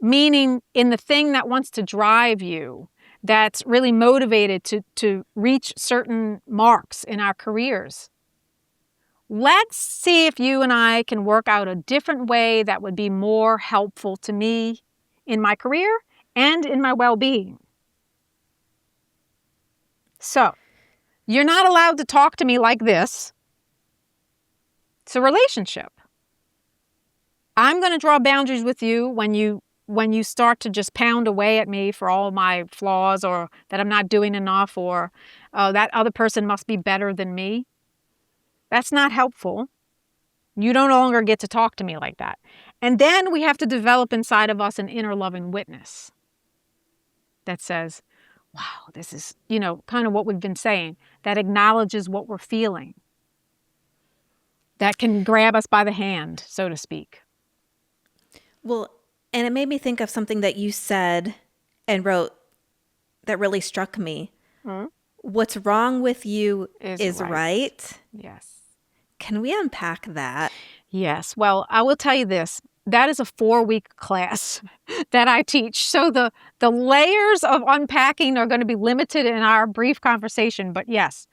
meaning in the thing that wants to drive you, that's really motivated to reach certain marks in our careers. Let's see if you and I can work out a different way that would be more helpful to me in my career and in my well-being. So, you're not allowed to talk to me like this. It's a relationship. I'm going to draw boundaries with you when you start to just pound away at me for all my flaws, or that I'm not doing enough, or that other person must be better than me. That's not helpful. You no longer get to talk to me like that. And then we have to develop inside of us an inner loving witness that says, wow, this is, kind of what we've been saying, that acknowledges what we're feeling, that can grab us by the hand, so to speak. Well, and it made me think of something that you said and wrote that really struck me. What's wrong with you is right. Yes. Can we unpack that? Yes. Well, I will tell you this. That is a 4-week class that I teach. So the layers of unpacking are going to be limited in our brief conversation. But yes,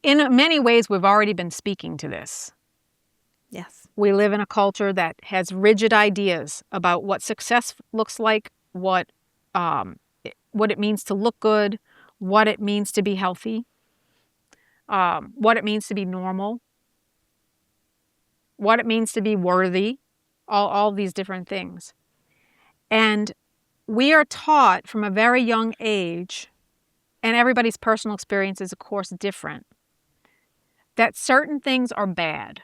in many ways, we've already been speaking to this. Yes. We live in a culture that has rigid ideas about what success looks like, what it means to look good, what it means to be healthy, what it means to be normal, what it means to be worthy, all these different things. And we are taught from a very young age, and everybody's personal experience is, of course, different, that certain things are bad.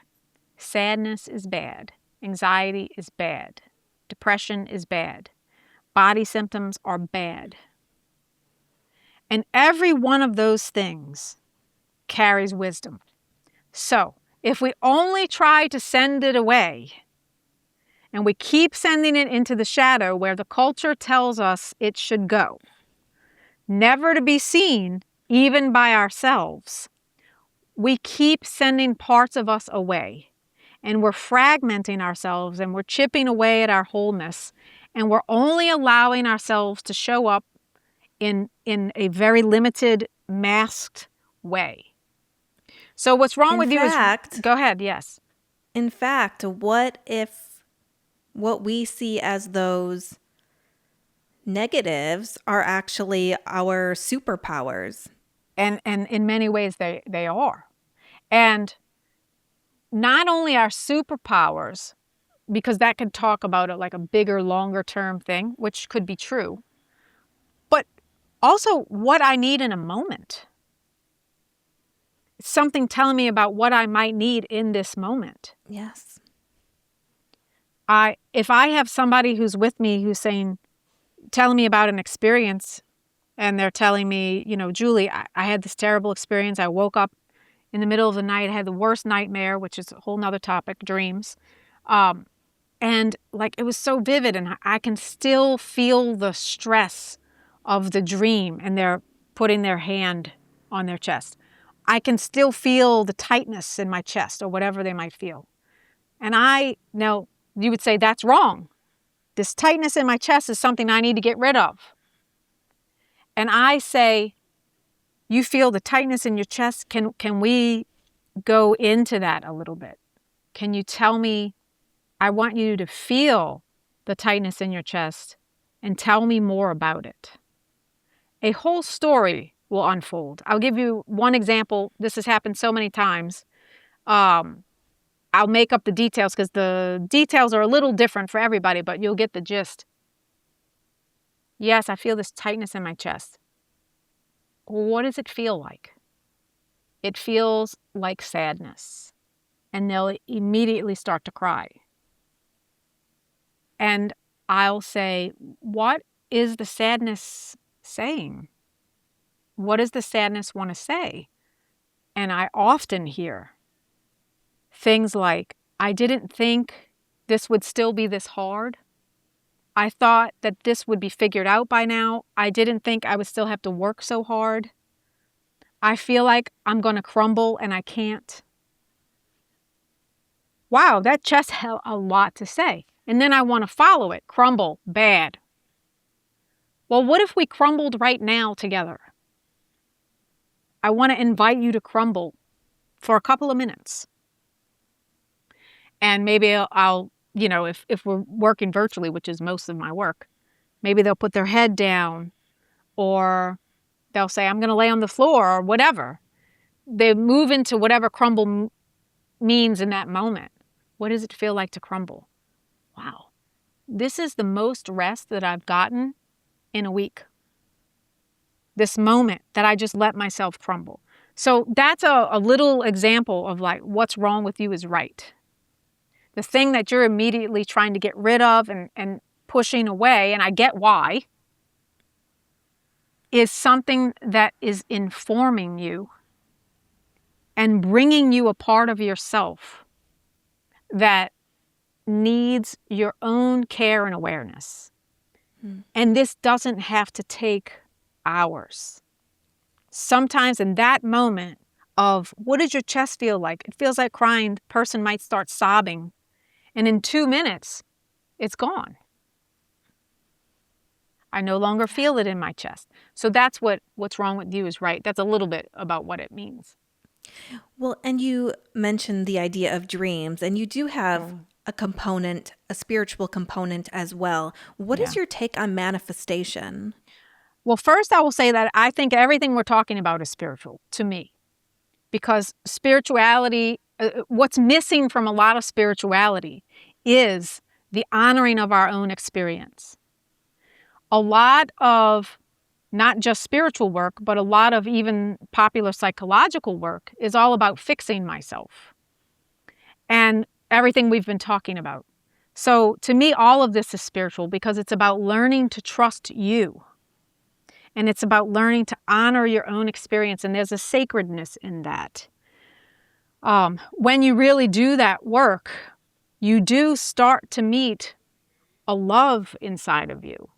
Sadness is bad. Anxiety is bad. Depression is bad. Body symptoms are bad. And every one of those things carries wisdom. So, if we only try to send it away, and we keep sending it into the shadow where the culture tells us it should go, never to be seen even by ourselves, we keep sending parts of us away. And we're fragmenting ourselves, and we're chipping away at our wholeness, and we're only allowing ourselves to show up in a very limited, masked way. So what's wrong with you is... Go ahead, yes. In fact, what if what we see as those negatives are actually our superpowers? And in many ways they are. And not only our superpowers, because that could talk about it like a bigger, longer term thing, which could be true, but also what I need in a moment. Something telling me about what I might need in this moment. Yes. If I have somebody who's with me who's telling me about an experience, and they're telling me, Julie, I had this terrible experience. I woke up in the middle of the night, I had the worst nightmare, which is a whole nother topic, dreams. And like, it was so vivid, and I can still feel the stress of the dream, and they're putting their hand on their chest. I can still feel the tightness in my chest, or whatever they might feel. And now you would say that's wrong. This tightness in my chest is something I need to get rid of. And I say, you feel the tightness in your chest? Can we go into that a little bit? Can you tell me, I want you to feel the tightness in your chest and tell me more about it. A whole story will unfold. I'll give you one example. This has happened so many times. I'll make up the details because the details are a little different for everybody, but you'll get the gist. Yes, I feel this tightness in my chest. What does it feel like? It feels like sadness. And they'll immediately start to cry. And I'll say, what is the sadness saying? What does the sadness want to say? And I often hear things like, I didn't think this would still be this hard. I thought that this would be figured out by now. I didn't think I would still have to work so hard. I feel like I'm going to crumble and I can't. Wow, that just had a lot to say. And then I want to follow it. Crumble, bad. Well, what if we crumbled right now together? I want to invite you to crumble for a couple of minutes. And maybe I'll if we're working virtually, which is most of my work, maybe they'll put their head down, or they'll say, I'm going to lay on the floor, or whatever. They move into whatever crumble means in that moment. What does it feel like to crumble? Wow, this is the most rest that I've gotten in a week. This moment that I just let myself crumble. So that's a little example of like, what's wrong with you is right. The thing that you're immediately trying to get rid of and pushing away, and I get why, is something that is informing you and bringing you a part of yourself that needs your own care and awareness. And this doesn't have to take hours. Sometimes in that moment of, what does your chest feel like? It feels like crying. The person might start sobbing. And in 2 minutes, it's gone. I no longer feel it in my chest. So that's what's wrong with you is right. That's a little bit about what it means. Well, and you mentioned the idea of dreams, and you do have a component, a spiritual component as well. What is your take on manifestation? Well, first I will say that I think everything we're talking about is spiritual to me. Because spirituality, what's missing from a lot of spirituality is the honoring of our own experience. A lot of not just spiritual work, but a lot of even popular psychological work is all about fixing myself and everything we've been talking about. So to me, all of this is spiritual because it's about learning to trust you. And it's about learning to honor your own experience. And there's a sacredness in that. When you really do that work, you do start to meet a love inside of you.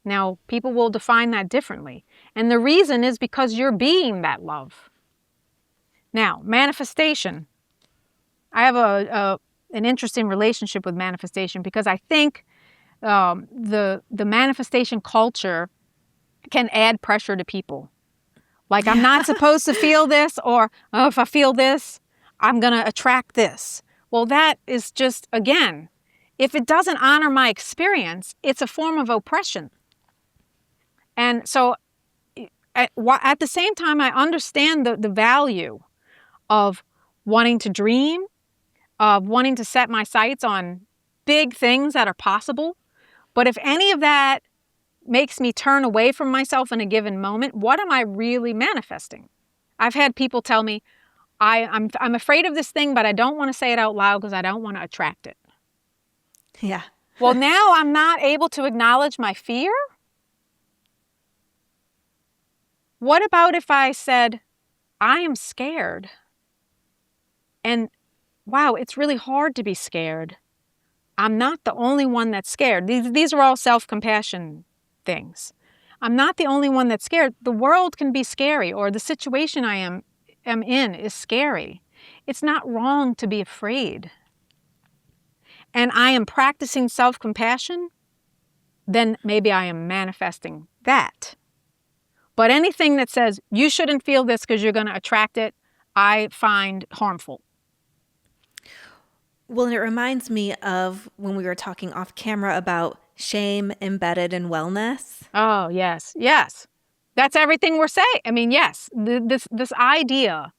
Now, people will define that differently. And the reason is because you're being that love. Now, manifestation. I have an interesting relationship with manifestation because I think the manifestation culture can add pressure to people. Like, I'm not supposed to feel this, or if I feel this, I'm going to attract this. Well, that is just, again, if it doesn't honor my experience, it's a form of oppression. And so at the same time, I understand the value of wanting to dream, of wanting to set my sights on big things that are possible. But if any of that makes me turn away from myself in a given moment, what am I really manifesting? I've had people tell me, I'm afraid of this thing, but I don't want to say it out loud because I don't want to attract it. Yeah. Well, now I'm not able to acknowledge my fear. What about if I said, I am scared? And wow, it's really hard to be scared. I'm not the only one that's scared. These are all self-compassion things. I'm not the only one that's scared. The world can be scary, or the situation I am in is scary. It's not wrong to be afraid. And I am practicing self-compassion, then maybe I am manifesting that. But anything that says you shouldn't feel this because you're going to attract it, I find harmful. Well, and it reminds me of when we were talking off camera about shame embedded in wellness. Oh, yes, yes. That's everything we're saying. I mean, yes, this idea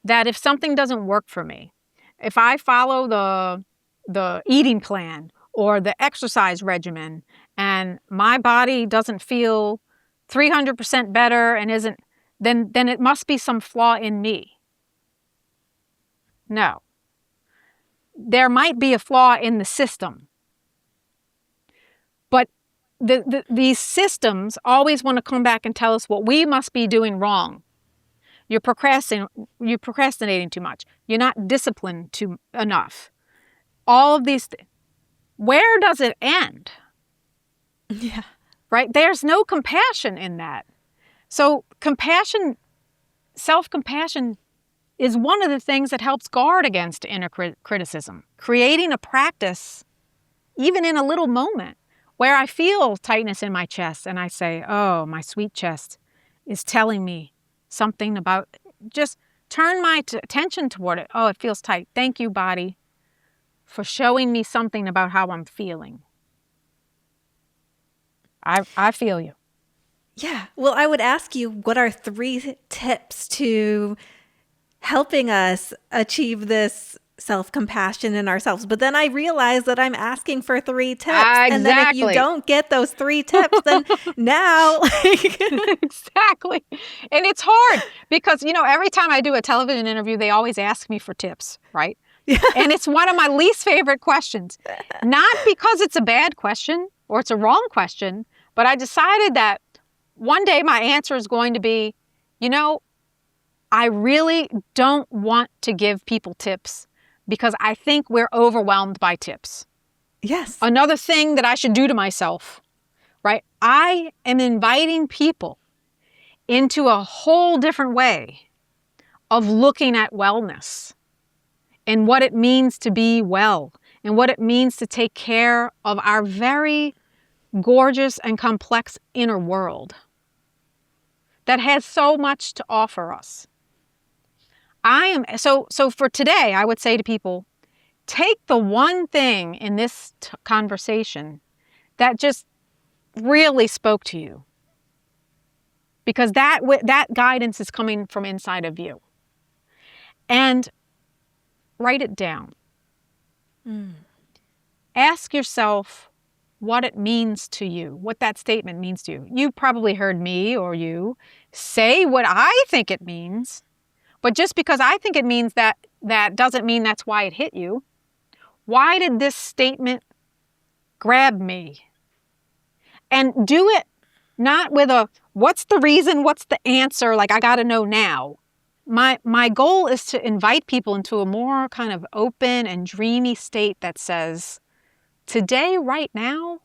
that if something doesn't work for me, if I follow the eating plan or the exercise regimen and my body doesn't feel 300% better and isn't, then it must be some flaw in me. No. There might be a flaw in the system. But these systems always want to come back and tell us what we must be doing wrong. You're procrastinating too much. You're not disciplined enough. All of these where does it end? Yeah. Right? There's no compassion in that. So compassion, self-compassion is one of the things that helps guard against inner criticism. Creating a practice, even in a little moment, where I feel tightness in my chest and I say, oh, my sweet chest is telling me something about, just turn my attention toward it. Oh, it feels tight. Thank you, body, for showing me something about how I'm feeling. I feel you. Yeah. Well, I would ask you, what are 3 tips to helping us achieve this self-compassion in ourselves? But then I realize that I'm asking for 3 tips. Exactly. And then if you don't get those 3 tips, then now... Exactly. And it's hard because, every time I do a television interview, they always ask me for tips, right? Yeah. And it's one of my least favorite questions. Not because it's a bad question or it's a wrong question, but I decided that one day my answer is going to be, I really don't want to give people tips because I think we're overwhelmed by tips. Yes. Another thing that I should do to myself, right? I am inviting people into a whole different way of looking at wellness and what it means to be well and what it means to take care of our very gorgeous and complex inner world that has so much to offer us. So for today, I would say to people, take the one thing in this conversation that just really spoke to you, because that guidance is coming from inside of you, and write it down. Ask yourself what it means to you, what that statement means to you. You probably heard me or you say what I think it means, but just because I think it means that doesn't mean that's why it hit you. Why did this statement grab me? And do it not with a, what's the reason, what's the answer, like I got to know now. My goal is to invite people into a more kind of open and dreamy state that says, today, right now,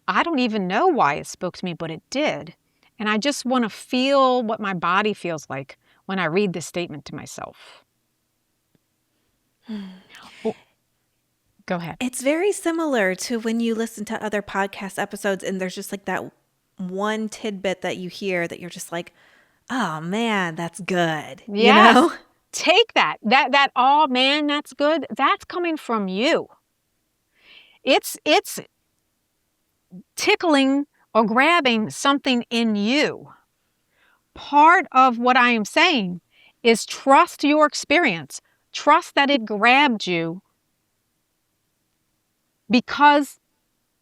I don't even know why it spoke to me, but it did. And I just want to feel what my body feels like when I read this statement to myself. Oh, go ahead. It's very similar to when you listen to other podcast episodes and there's just like that one tidbit that you hear that you're just like, oh man, that's good. Yes. You know? Take that, oh man, that's good. That's coming from you. It's tickling or grabbing something in you. part of what I am saying is trust your experience. Trust that it grabbed you because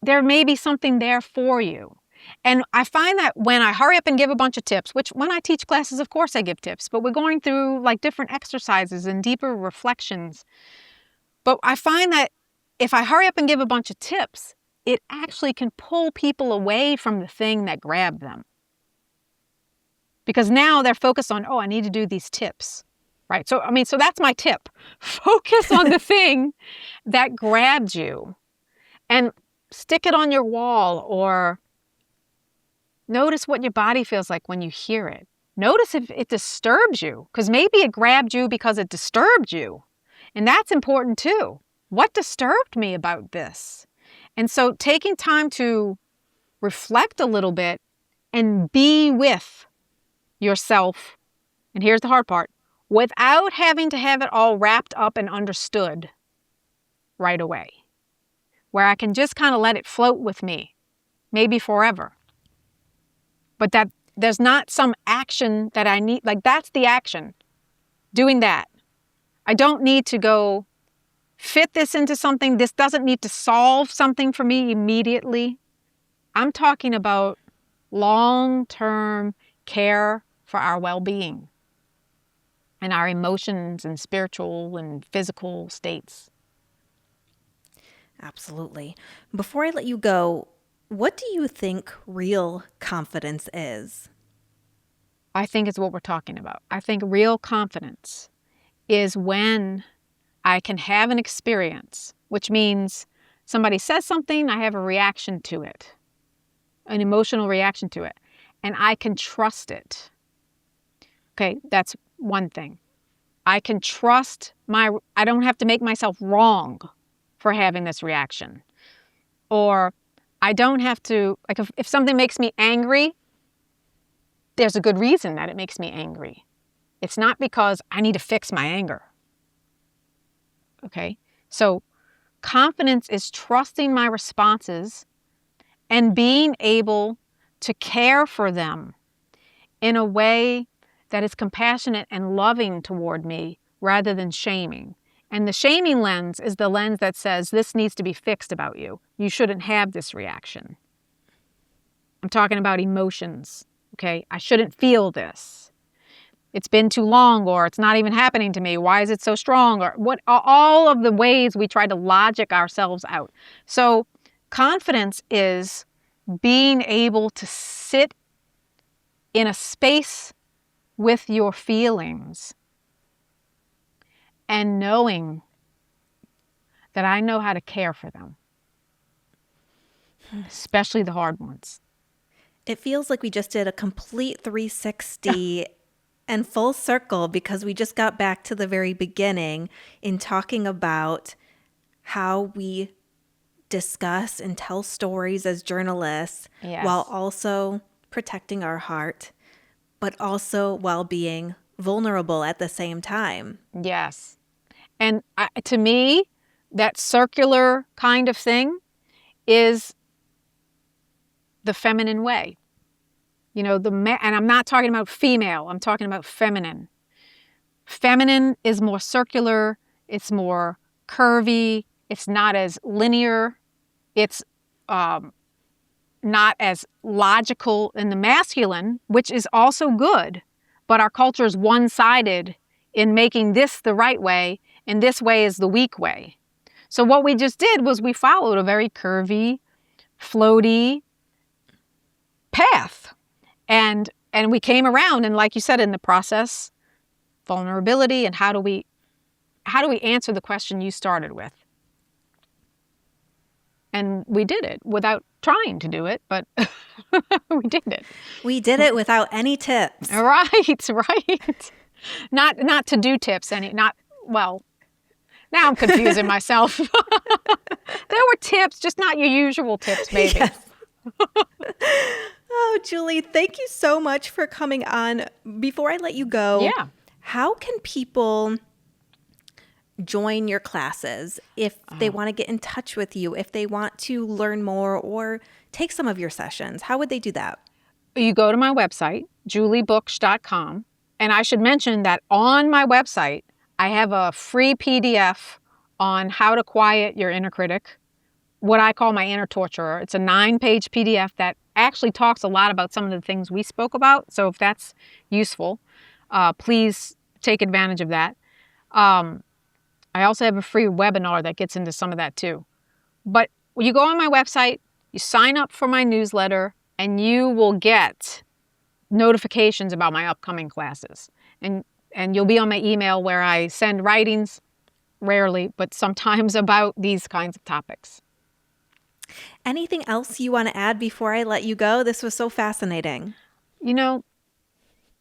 there may be something there for you. And I find that when I hurry up and give a bunch of tips, which when I teach classes, of course I give tips, but we're going through like different exercises and deeper reflections. But I find that if I hurry up and give a bunch of tips, it actually can pull people away from the thing that grabbed them. Because now they're focused on, oh, I need to do these tips, right? So that's my tip. Focus on the thing that grabbed you and stick it on your wall, or notice what your body feels like when you hear it. Notice if it disturbs you, because maybe it grabbed you because it disturbed you. And that's important too. What disturbed me about this? And so taking time to reflect a little bit and be with yourself, and here's the hard part, without having to have it all wrapped up and understood right away, where I can just kind of let it float with me, maybe forever. But that there's not some action that I need, like that's the action, doing that. I don't need to go fit this into something. This doesn't need to solve something for me immediately. I'm talking about long-term care for our well-being and our emotions and spiritual and physical states. Absolutely. Before I let you go, what do you think real confidence is? I think it's what we're talking about. I think real confidence is when I can have an experience, which means somebody says something, I have a reaction to it, an emotional reaction to it, and I can trust it. Okay, that's one thing. I can trust I don't have to make myself wrong for having this reaction. Or I don't have to, like if something makes me angry, there's a good reason that it makes me angry. It's not because I need to fix my anger. Okay? So confidence is trusting my responses and being able to care for them in a way that is compassionate and loving toward me rather than shaming. And the shaming lens is the lens that says this needs to be fixed about you. You shouldn't have this reaction. I'm talking about emotions, okay? I shouldn't feel this. It's been too long, or it's not even happening to me. Why is it so strong? Or what? All of the ways we try to logic ourselves out. So confidence is being able to sit in a space with your feelings and knowing that I know how to care for them, especially the hard ones. It feels like we just did a complete 360 and full circle, because we just got back to the very beginning in talking about how we discuss and tell stories as journalists, Yes. while also protecting our heart, but also while being vulnerable at the same time. Yes. And to me, that circular kind of thing is the feminine way. You know, and I'm not talking about female, I'm talking about feminine. Feminine is more circular, it's more curvy, it's not as linear, it's not as logical in the masculine, which is also good, but our culture is one-sided in making this the right way, and this way is the weak way. So what we just did was we followed a very curvy, floaty path. And we came around, and like you said, in the process, vulnerability, and how do we answer the question you started with? And we did it without trying to do it, but we did it. We did it without any tips. Right. Not to do tips well, now I'm confusing myself. There were tips, just not your usual tips, maybe. Yes. Oh, Julie, thank you so much for coming on. Before I let you go, how can people join your classes if they want to get in touch with you, if they want to learn more or take some of your sessions? How would they do that? You go to my website, juliebooksh.com. And I should mention that on my website, I have a free PDF on how to quiet your inner critic, what I call my inner torturer. It's a 9-page PDF that actually talks a lot about some of the things we spoke about. So if that's useful, please take advantage of that. I also have a free webinar that gets into some of that too. But you go on my website, you sign up for my newsletter, and you will get notifications about my upcoming classes. And you'll be on my email where I send writings, rarely, but sometimes about these kinds of topics. Anything else you want to add before I let you go? This was so fascinating. You know,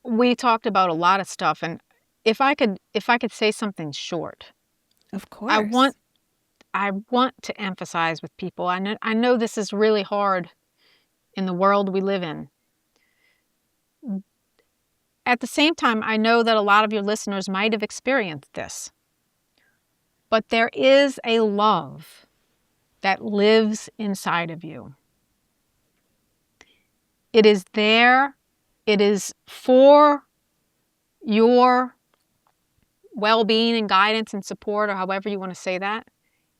we talked about a lot of stuff, and if I could say something short, of course, I want to emphasize with people. I know this is really hard in the world we live in. At the same time, I know that a lot of your listeners might have experienced this, but there is a love that lives inside of you. It is there. It is for your well-being and guidance and support, or however you want to say that.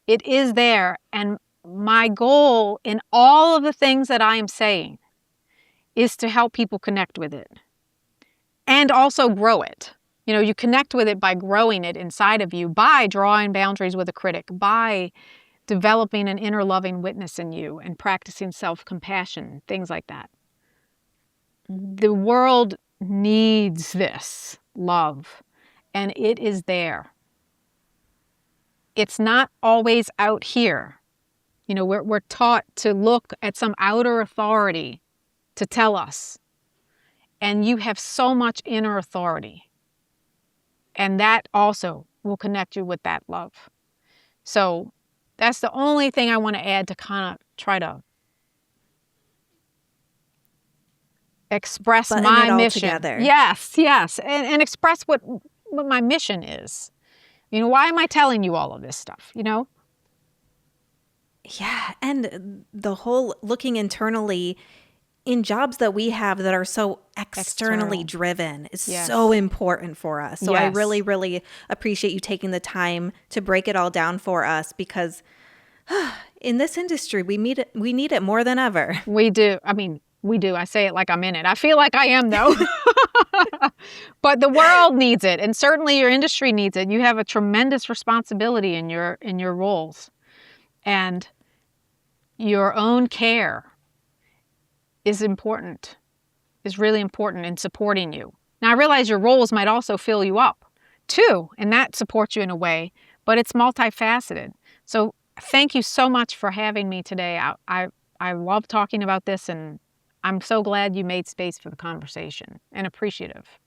It is there. And my goal in all of the things that I am saying is to help people connect with it and also grow it. You know, you connect with it by growing it inside of you, by drawing boundaries with a critic, by developing an inner loving witness in you and practicing self-compassion, things like that. The world needs this love, and it is there. It's not always out here. You know, we're taught to look at some outer authority to tell us. And you have so much inner authority. And that also will connect you with that love. So that's the only thing I want to add to kind of try to express my mission. Together. Yes. And express what my mission is. You know, why am I telling you all of this stuff, you know? Yeah, and the whole looking internally in jobs that we have that are so externally driven is so important for us. So I really, really appreciate you taking the time to break it all down for us, because in this industry, we need it more than ever. We do. I mean, we do. I say it like I'm in it. I feel like I am, though. But the world needs it, and certainly your industry needs it. You have a tremendous responsibility in your roles, and your own care is important, is really important in supporting you. Now, I realize your roles might also fill you up, too, and that supports you in a way, but it's multifaceted. So thank you so much for having me today. I love talking about this, and I'm so glad you made space for the conversation, and appreciative.